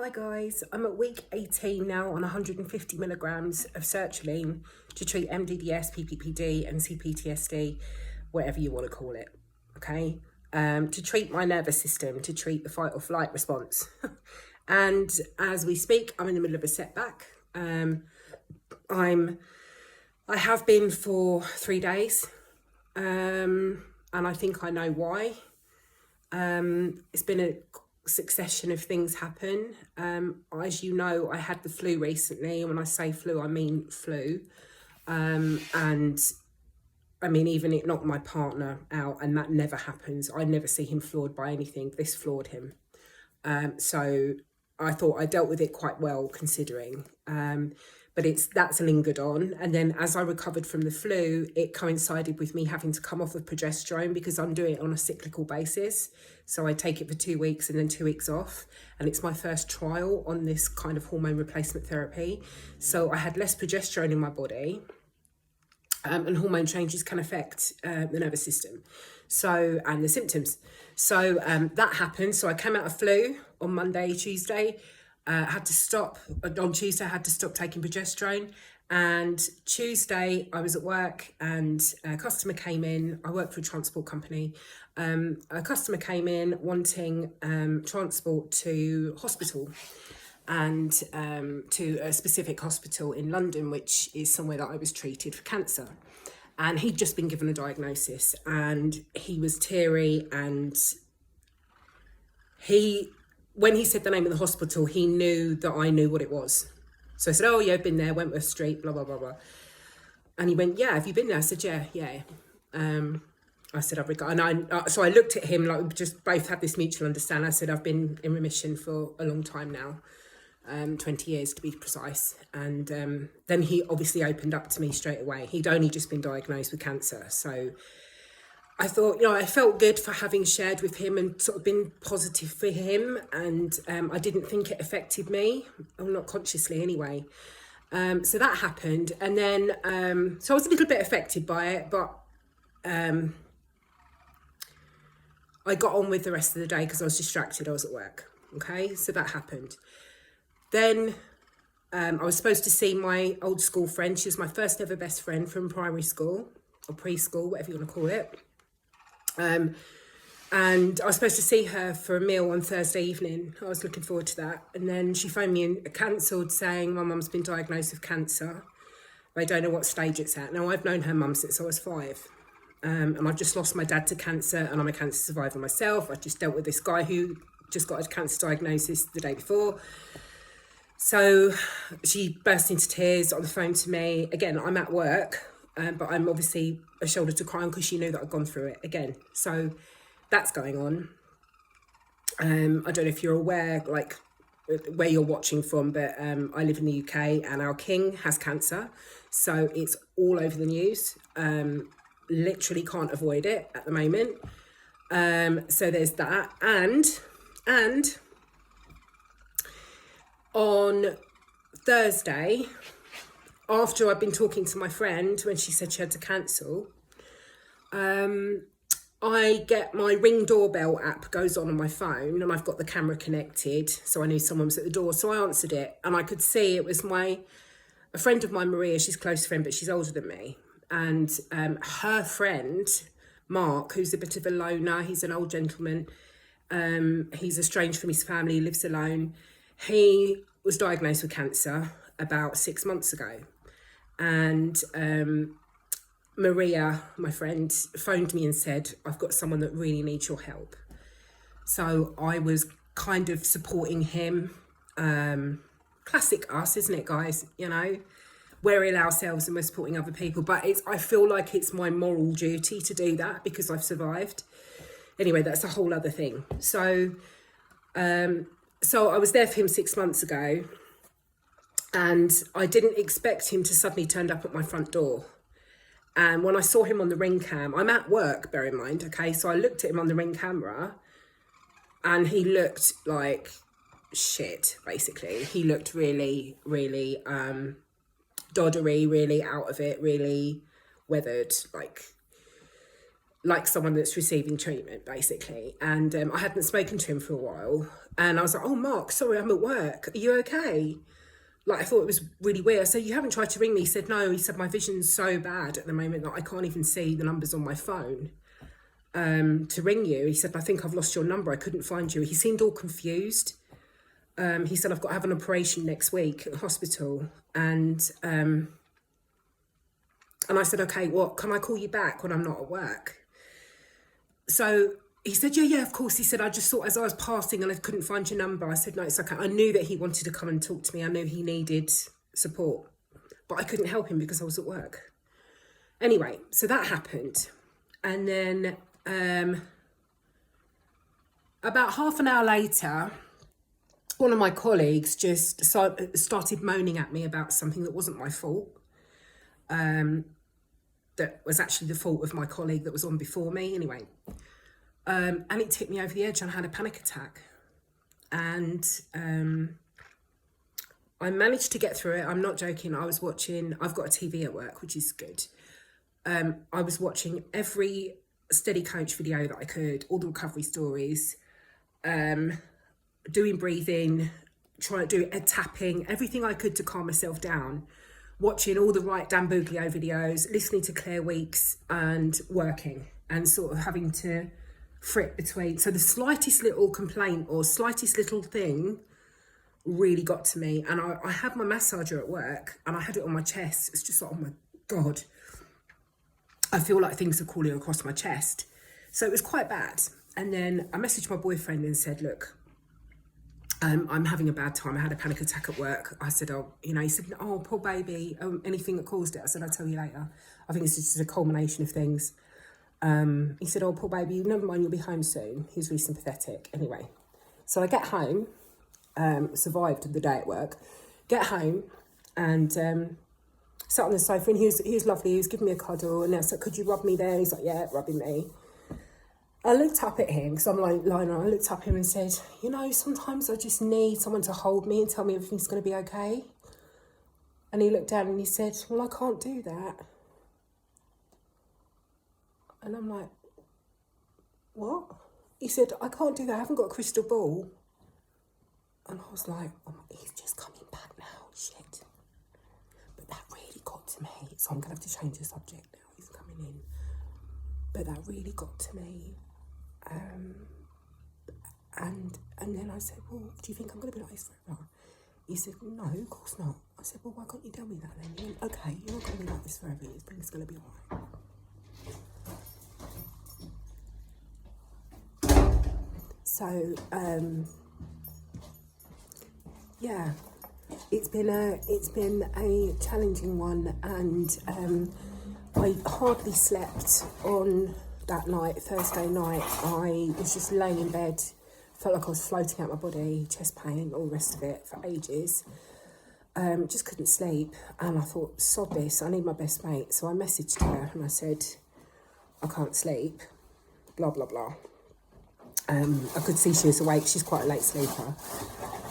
Hi guys, I'm at week 18 now on 150 milligrams of sertraline to treat MDDS, PPPD and CPTSD, whatever you want to call it, okay? To treat my nervous system, to treat the fight or flight response. And as we speak, I'm in the middle of a setback. I have been for 3 days, and I think I know why. It's been a succession of things happen. As you know, I had the flu recently, and when I say flu, I mean flu. And I mean, even it knocked my partner out, and that never happens. I never see him floored by anything. This floored him. So I thought I dealt with it quite well considering. But that's lingered on. And then as I recovered from the flu, it coincided with me having to come off of progesterone because I'm doing it on a cyclical basis. So I take it for 2 weeks and then 2 weeks off. And it's my first trial on this kind of hormone replacement therapy. So I had less progesterone in my body. And hormone changes can affect the nervous system, and the symptoms. So that happened. So I came out of flu on Monday, Tuesday. Had to stop on Tuesday. I had to stop taking progesterone, and Tuesday I was at work, and a customer came in. I work for a transport company. A customer came in wanting transport to hospital, and to a specific hospital in London, which is somewhere that I was treated for cancer. And he'd just been given a diagnosis, and he was teary, and when he said the name of the hospital, he knew that I knew what it was. So I said, oh yeah, I've been there, Wentworth Street, blah, blah, blah, blah. And he went, yeah, have you been there? I said, yeah. I said, so I looked at him, like we just both had this mutual understanding. I said, I've been in remission for a long time now, 20 years to be precise. And then he obviously opened up to me straight away. He'd only just been diagnosed with cancer. So I thought, I felt good for having shared with him and sort of been positive for him. And I didn't think it affected me, or not consciously anyway. So that happened. And then, so I was a little bit affected by it, but I got on with the rest of the day because I was distracted. I was at work. Okay, so that happened. Then I was supposed to see my old school friend. She was my first ever best friend from primary school or preschool, whatever you want to call it. And I was supposed to see her for a meal on Thursday evening. I was looking forward to that. And then she phoned me and cancelled, saying my mum's been diagnosed with cancer. They don't know what stage it's at. Now, I've known her mum since I was 5. And I've just lost my dad to cancer, and I'm a cancer survivor myself. I just dealt with this guy who just got a cancer diagnosis the day before. So she burst into tears on the phone to me. Again, I'm at work, but I'm obviously a shoulder to cry on because she knew that I'd gone through it again. So that's going on. I don't know if you're aware, like where you're watching from, but I live in the UK and our king has cancer. So it's all over the news. Literally can't avoid it at the moment. So there's that. And on Thursday, after I'd been talking to my friend when she said she had to cancel, I get my Ring doorbell app goes on my phone, and I've got the camera connected, so I knew someone was at the door. So I answered it, and I could see it was a friend of mine, Maria. She's a close friend, but she's older than me. And her friend, Mark, who's a bit of a loner, he's an old gentleman. He's estranged from his family, he lives alone. He was diagnosed with cancer about 6 months ago. And Maria, my friend, phoned me and said, I've got someone that really needs your help. So I was kind of supporting him. Classic us, isn't it, guys? We're ill ourselves and we're supporting other people. But I feel like it's my moral duty to do that because I've survived. Anyway, that's a whole other thing. So I was there for him 6 months ago, and I didn't expect him to suddenly turn up at my front door. And when I saw him on the Ring cam, I'm at work, bear in mind, okay? So I looked at him on the Ring camera, and he looked like shit, basically. He looked really, really doddery, really out of it, really weathered, like someone that's receiving treatment, basically. And I hadn't spoken to him for a while. And I was like, oh, Mark, sorry, I'm at work. Are you okay? Like, I thought it was really weird. I said, you haven't tried to ring me? He said, no. He said, my vision's so bad at the moment that I can't even see the numbers on my phone to ring you. He said, I think I've lost your number. I couldn't find you. He seemed all confused. He said, I've got to have an operation next week at the hospital. And I said, okay, what, can I call you back when I'm not at work? So he said, yeah, of course. He said, I just thought as I was passing and I couldn't find your number. I said, no, it's okay. I knew that he wanted to come and talk to me. I knew he needed support, but I couldn't help him because I was at work. Anyway, so that happened. And then about half an hour later, one of my colleagues just started moaning at me about something that wasn't my fault. That was actually the fault of my colleague that was on before me. Anyway. And it tipped me over the edge and I had a panic attack. And I managed to get through it. I'm not joking. I was watching, I've got a TV at work, which is good. I was watching every steady coach video that I could, all the recovery stories, doing breathing, trying to do tapping, everything I could to calm myself down, watching all the right Dan Buglio videos, listening to Claire Weeks and working and sort of having to frit between. So the slightest little complaint or slightest little thing really got to me. And I had my massager at work and I had it on my chest. It's just like, oh my God, I feel like things are crawling across my chest. So it was quite bad. And then I messaged my boyfriend and said, look, I'm having a bad time. I had a panic attack at work. I said, oh, you know, he said, oh, poor baby, anything that caused it? I said, I'll tell you later. I think it's just a culmination of things. He said, oh, poor baby, never mind, you'll be home soon. He was really sympathetic. Anyway, so I get home, survived the day at work, get home and sat on the sofa and he was lovely. He was giving me a cuddle and I said, could you rub me there? He's like, yeah, rubbing me. I looked up at him because I'm like lying on. I looked up at him and said, you know, sometimes I just need someone to hold me and tell me everything's going to be okay. And he looked down and he said, well, I can't do that. And I'm like, what? He said, I can't do that. I haven't got a crystal ball. And I was like, oh, he's just coming back now. Shit. But that really got to me. So I'm going to have to change the subject now. He's coming in. But that really got to me. And then I said, well, do you think I'm going to be like this forever? He said, no, of course not. I said, well, why can't you tell me that then? He went, okay, you're not going to be like this forever. Everything's going to be all right. So, yeah, it's been a challenging one, and I hardly slept on that night, Thursday night. I was just laying in bed, felt like I was floating out my body, chest pain, all the rest of it for ages. Just couldn't sleep, and I thought, sod this, I need my best mate. So I messaged her and I said, I can't sleep, blah, blah, blah. I could see she was awake. She's quite a late sleeper.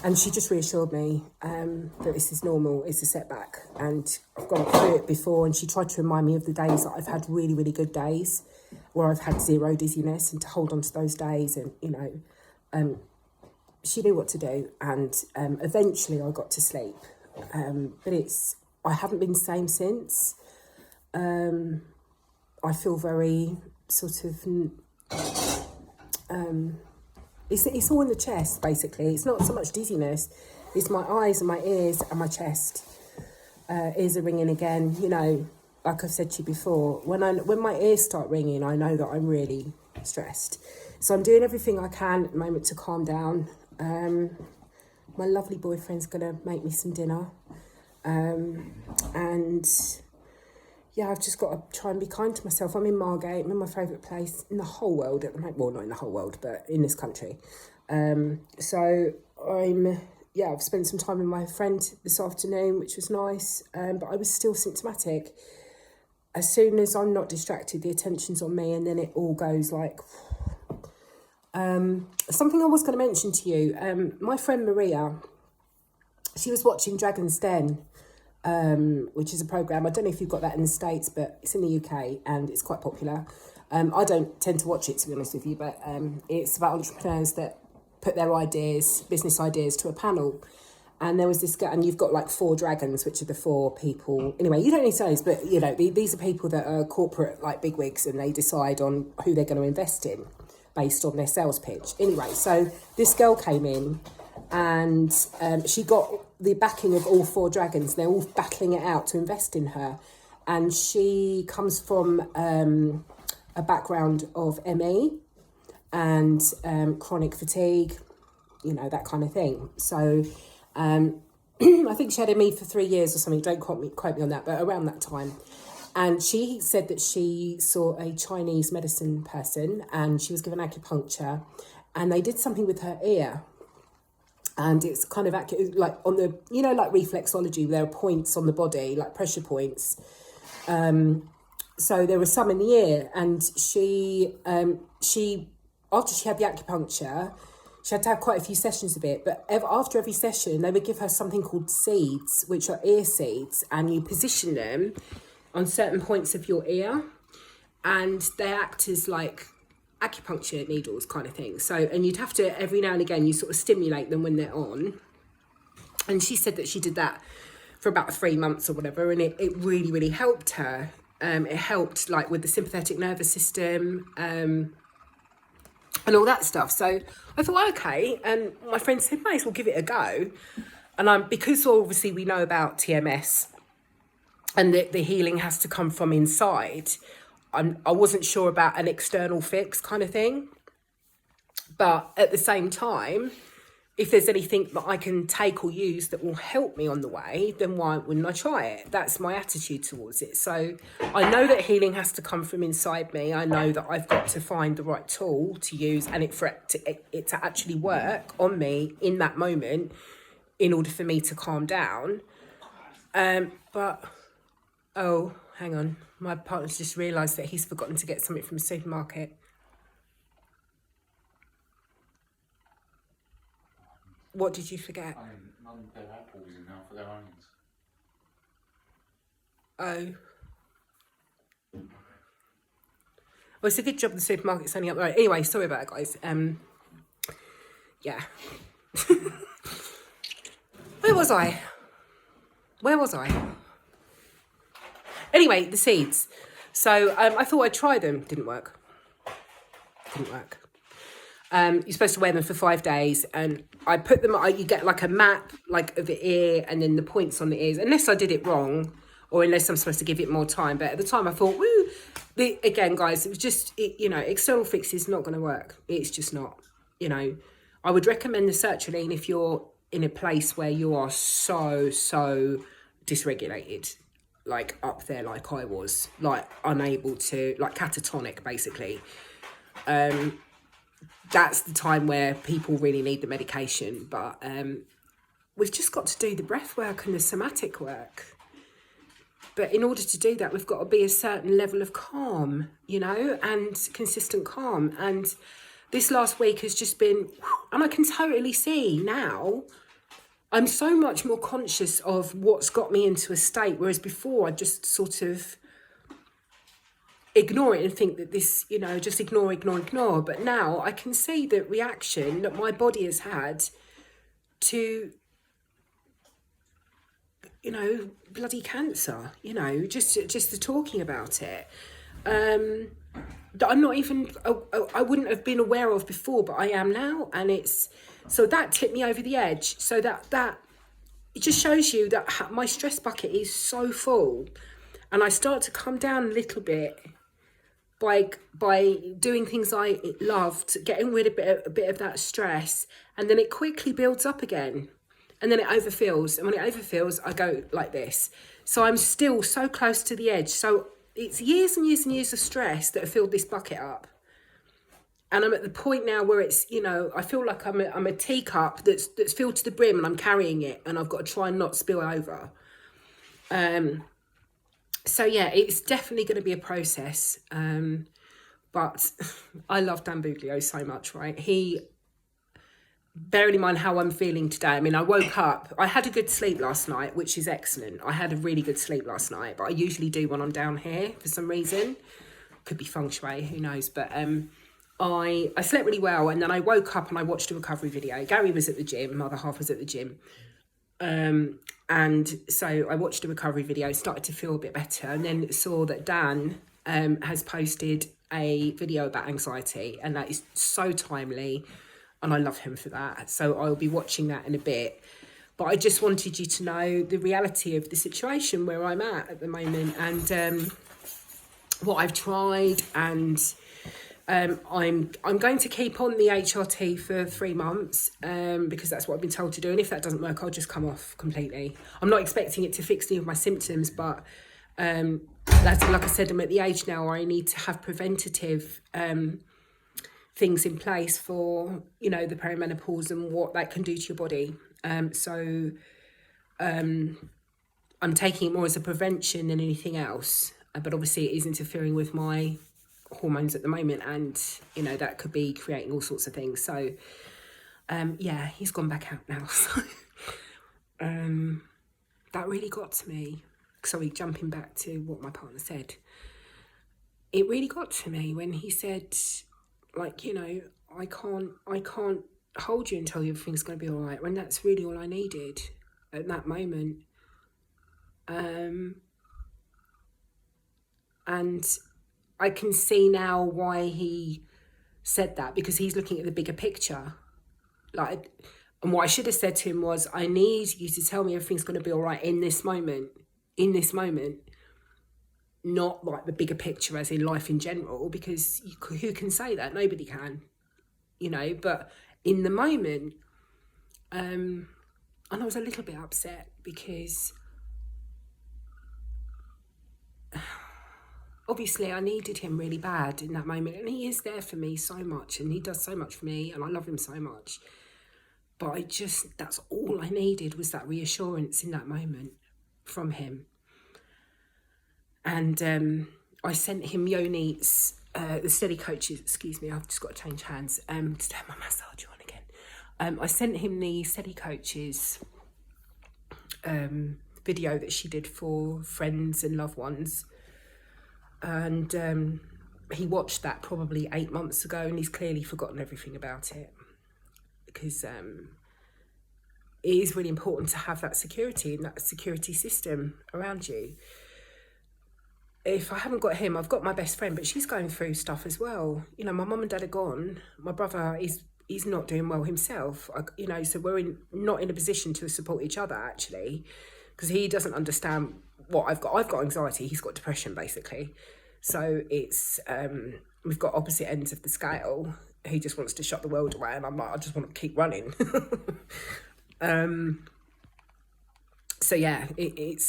And she just reassured me that this is normal, it's a setback. And I've gone through it before, and she tried to remind me of the days that I've had really, really good days where I've had zero dizziness, and to hold on to those days. And, you know, she knew what to do. And eventually I got to sleep. But I haven't been the same since. I feel very sort of... it's all in the chest, basically. It's not so much dizziness. It's my eyes and my ears and my chest. Ears are ringing again. You know, like I've said to you before, when my ears start ringing, I know that I'm really stressed. So I'm doing everything I can at the moment to calm down. My lovely boyfriend's going to make me some dinner. And... yeah, I've just got to try and be kind to myself. I'm in Margate. I'm in my favourite place in the whole world at the moment. Well, not in the whole world, but in this country. So I've spent some time with my friend this afternoon, which was nice. But I was still symptomatic. As soon as I'm not distracted, the attention's on me, and then it all goes like... something I was going to mention to you. My friend Maria, she was watching Dragon's Den, which is a programme. I don't know if you've got that in the States, but it's in the UK and it's quite popular. I don't tend to watch it, to be honest with you, but it's about entrepreneurs that put their ideas, business ideas, to a panel. And there was this guy, and you've got like 4 dragons, which are the 4 people. Anyway, you don't need to know this, but you know, these are people that are corporate, like bigwigs, and they decide on who they're going to invest in based on their sales pitch. Anyway, so this girl came in, and she got the backing of all 4 dragons. They're all battling it out to invest in her. And she comes from a background of ME and chronic fatigue, you know, that kind of thing. So I think she had ME for 3 years or something. Don't quote me on that, but around that time. And she said that she saw a Chinese medicine person, and she was given acupuncture, and they did something with her ear. And it's kind of like on the, you know, like reflexology, there are points on the body, like pressure points. So there was some in the ear, and she after she had the acupuncture, she had to have quite a few sessions of it. But after every session, they would give her something called seeds, which are ear seeds, and you position them on certain points of your ear, and they act as like acupuncture needles kind of thing. So, and you'd have to, every now and again, you sort of stimulate them when they're on. And she said that she did that for about 3 months or whatever, and it really, really helped her. It helped like with the sympathetic nervous system, and all that stuff. So I thought, okay, and my friend said, may as well give it a go. And because obviously we know about TMS, and the healing has to come from inside, I wasn't sure about an external fix kind of thing. But at the same time, if there's anything that I can take or use that will help me on the way, then why wouldn't I try it? That's my attitude towards it. So I know that healing has to come from inside me. I know that I've got to find the right tool to use, and for it to actually work on me in that moment in order for me to calm down. But, oh, hang on. My partner's just realised that he's forgotten to get something from the supermarket. What did you forget? None of their apples in now for their onions. Oh. Well, it's a good job the supermarket's only up the road. Anyway, sorry about that, guys. Yeah. Where was I? Anyway, the seeds. So I thought I'd try them. Didn't work. You're supposed to wear them for 5 days, and I put them, you get like a map like of the ear and then the points on the ears, unless I did it wrong or unless I'm supposed to give it more time. But at the time I thought, woo, again, guys, it was just, you know, external fix is not going to work. It's just not, you know. I would recommend the sertraline if you're in a place where you are so dysregulated, like up there like I was, like unable to, like catatonic basically. That's the time where people really need the medication. But we've just got to do the breath work and the somatic work. But in order to do that, we've got to be a certain level of calm, you know, and consistent calm. And this last week has just been, and I can totally see now, I'm so much more conscious of what's got me into a state, whereas before I just sort of ignore it and think that this, you know, just ignore. But now I can see the reaction that my body has had to, you know, bloody cancer, you know, just the talking about it. That I'm not even, I wouldn't have been aware of before, but I am now. And it's, so that tipped me over the edge. So that it just shows you that my stress bucket is so full, and I start to come down a little bit by doing things I loved, getting rid of a bit of that stress, and then it quickly builds up again, and then it overfills, and when it overfills, I go like this. So I'm still so close to the edge. So it's years and years and years of stress that have filled this bucket up, and I'm at the point now where it's, you know, I feel like I'm a teacup that's filled to the brim, and I'm carrying it, and I've got to try and not spill over. So yeah, it's definitely going to be a process. But I love Dan Buglio so much, right? Bearing in mind how I'm feeling today, I mean, I woke up, I had a good sleep last night, which is excellent. I had a really good sleep last night, but I usually do when I'm down here for some reason. Could be feng shui, who knows? But I slept really well, and then I woke up and I watched a recovery video. Gary was at the gym, my other half was at the gym. And so I watched a recovery video, started to feel a bit better, and then saw that Dan has posted a video about anxiety, and that is so timely, and I love him for that. So I'll be watching that in a bit. But I just wanted you to know the reality of the situation where I'm at the moment, and what I've tried, and I'm going to keep on the HRT for 3 months because that's what I've been told to do. And if that doesn't work, I'll just come off completely. I'm not expecting it to fix any of my symptoms, but that's, like I said, I'm at the age now where I need to have preventative things in place for, you know, the perimenopause and what that can do to your body. So I'm taking it more as a prevention than anything else. But obviously it is interfering with my hormones at the moment, and you know that could be creating all sorts of things. So yeah, he's gone back out now. So that really got to me. Sorry, jumping back to what my partner said, it really got to me when he said, like, you know, I can't hold you and tell you everything's going to be all right, when that's really all I needed at that moment. And I can see now why he said that, because he's looking at the bigger picture. Like, and what I should have said to him was, I need you to tell me everything's going to be all right in this moment, not like the bigger picture as in life in general, because who can say that? Nobody can, you know, but in the moment, and I was a little bit upset because obviously I needed him really bad in that moment, and he is there for me so much, and he does so much for me, and I love him so much. But that's all I needed, was that reassurance in that moment from him. And I sent him Yoni's, the steady coaches, excuse me, I've just got to change hands to turn my massage on again. I sent him the steady coaches video that she did for friends and loved ones. And he watched that probably 8 months ago, and he's clearly forgotten everything about it, because it is really important to have that security and that security system around you. If I haven't got him, I've got my best friend, but she's going through stuff as well. You know, my mum and dad are gone. My brother he's not doing well himself. You know, so we're not in a position to support each other, actually, because he doesn't understand what I've got. I've got anxiety, he's got depression, basically. So it's we've got opposite ends of the scale. He just wants to shut the world away, and I'm like, I just want to keep running. So yeah,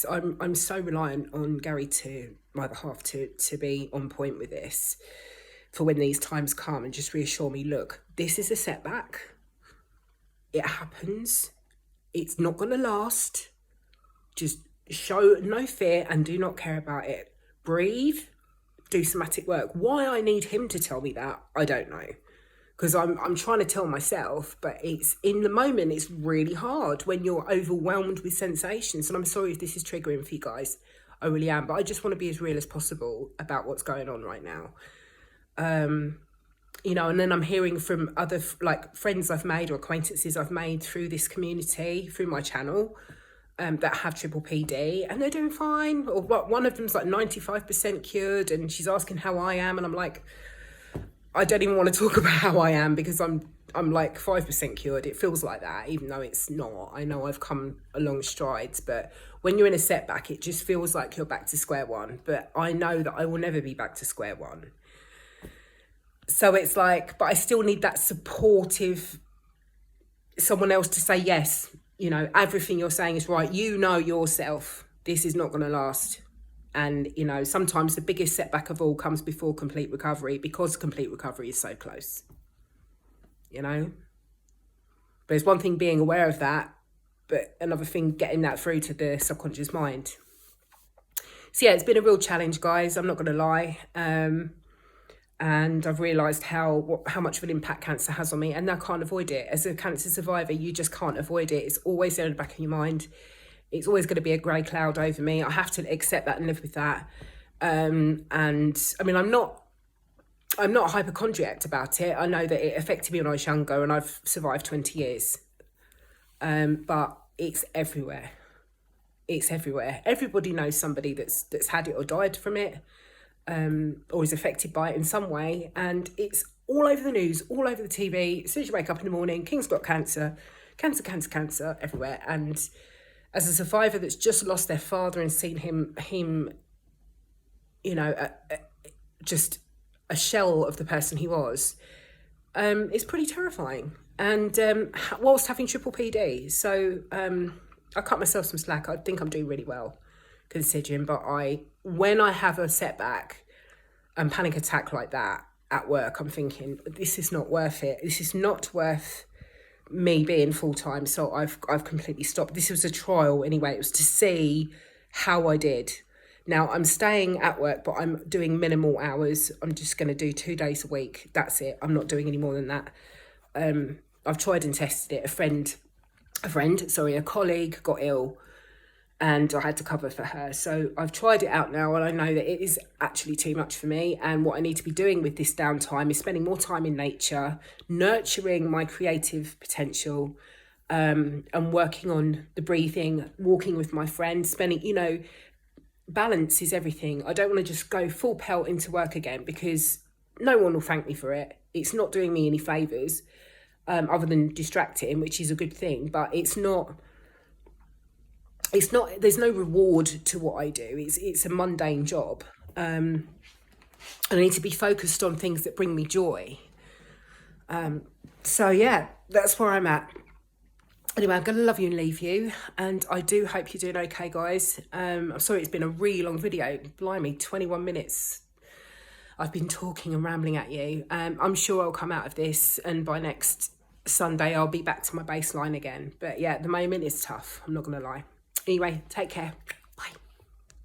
I'm so reliant on Gary, to my other half, to be on point with this for when these times come, and just reassure me, look, this is a setback. It happens. It's not going to last. Just show no fear and do not care about it. Breathe, do somatic work. Why I need him to tell me that, I don't know. Because I'm trying to tell myself, but it's in the moment, it's really hard when you're overwhelmed with sensations. And I'm sorry if this is triggering for you guys. I really am. But I just want to be as real as possible about what's going on right now. You know, and then I'm hearing from other like friends I've made or acquaintances I've made through this community, through my channel, that have PPPD, and they're doing fine. Or one of them's like 95% cured, and she's asking how I am, and I'm like, I don't even want to talk about how I am, because I'm like 5% cured. It feels like that, even though it's not. I know I've come along strides, but when you're in a setback, it just feels like you're back to square one. But I know that I will never be back to square one. So it's like, but I still need that supportive someone else to say, yes, you know, everything you're saying is right. You know yourself, this is not going to last. And, you know, sometimes the biggest setback of all comes before complete recovery, because complete recovery is so close, you know. But it's one thing being aware of that, but another thing getting that through to the subconscious mind. So yeah, it's been a real challenge, guys. I'm not going to lie. And I've realised how much of an impact cancer has on me, and I can't avoid it. As a cancer survivor, you just can't avoid it. It's always there in the back of your mind. It's always going to be a grey cloud over me. I have to accept that and live with that. And I mean, I'm not I'm not a hypochondriac about it. I know that it affected me when I was younger, and I've survived 20 years. But it's everywhere. It's everywhere. Everybody knows somebody that's had it or died from it, or is affected by it in some way. And it's all over the news, all over the TV. As soon as you wake up in the morning, King's got cancer, cancer, everywhere. And as a survivor that's just lost their father and seen him, you know, just a shell of the person he was, it's pretty terrifying. And whilst having triple PD, so I cut myself some slack. I think I'm doing really well considering, but when I have a setback and panic attack like that at work, I'm thinking, this is not worth it. This is not worth me being full-time. So I've completely stopped. This was a trial anyway. It was to see how I did. Now I'm staying at work, but I'm doing minimal hours. I'm just going to do 2 days a week. That's it. I'm not doing any more than that. I've tried and tested it. A colleague got ill and I had to cover for her. So I've tried it out now, and I know that it is actually too much for me. And what I need to be doing with this downtime is spending more time in nature, nurturing my creative potential, and working on the breathing, walking with my friends, spending, balance is everything. I don't want to just go full pelt into work again, because no one will thank me for it. It's not doing me any favours, other than distracting, which is a good thing, but it's not, there's no reward to what I do. It's a mundane job. I need to be focused on things that bring me joy. So yeah, that's where I'm at. Anyway, I'm going to love you and leave you, and I do hope you're doing okay, guys. I'm sorry it's been a really long video. Blimey, 21 minutes. I've been talking and rambling at you. I'm sure I'll come out of this, and by next Sunday I'll be back to my baseline again. But yeah, at the moment it's tough. I'm not going to lie. Anyway, take care.